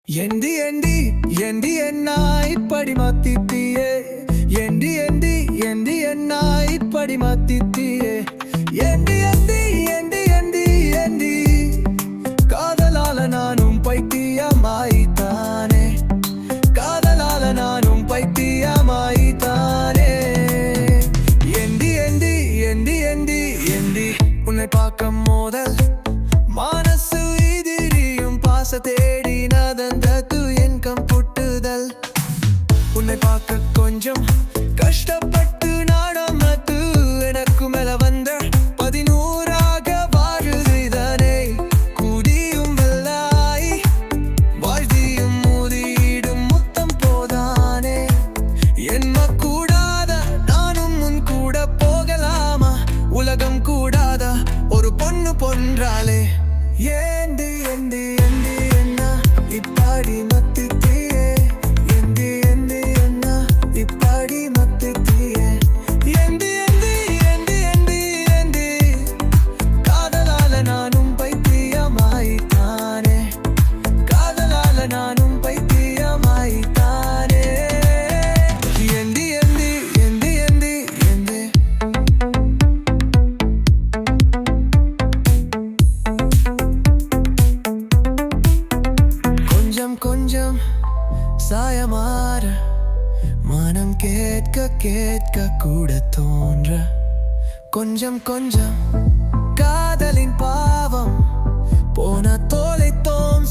ஏண்டி ஏண்டி ஏண்டி என்ன இப்படி மாத்திட்டியே ஏண்டி ஏண்டி ஏண்டி என்ன இப்படி மாத்திட்டியே ஏண்டி ஏண்டி ஏண்டி ஏண்டி ஏண்டி காதலால நானும் பைத்தியமாயித்தானே காதலால நானும் பைத்தியமாயித்தானே ஏண்டி ஏண்டி ஏண்டி ஏண்டி ஏண்டி உன்னை பார்க்கும் மோதல் மனசு எதிரியும் பாச தேடி நடந்தது என் கம்புட்டுதல் உன்னை பார்க்க கொஞ்சம் கஷ்டப்பட்டு நாடமத்து எனக்கு மேல வந்த 11 வாழுதானே கூடியும் வெள்ளாய் வாழ்தியும் மூதிடும் முத்தம் போதானே என்ன கூடாத நானும் முன் கூட போகலாமா உலகம் கூடாத ஒரு பொண்ணு பொன்றாலே ஏண்டி ஏண்டி ஏண்டி என்ன இப்படி மத்திட்டியே ஏண்டி ஏண்டி என்ன இப்படி மத்திட்டியே ஏண்டி ஏண்டி ஏண்டி ஏண்டி ஏண்டி காதலால நானும் பைத்தியமாயித்தானே காதலால நானும் பைத்தியமாயித்தானே ஏண்டி ஏண்டி ஏண்டி ஏண்டி ஏண்டி கொஞ்சம் கொஞ்சம் சாயமாற மனம் கேட்க கேட்க கூட தோன்ற கொஞ்சம் கொஞ்சம் காதலின் பாவம் போன தோலை தோம்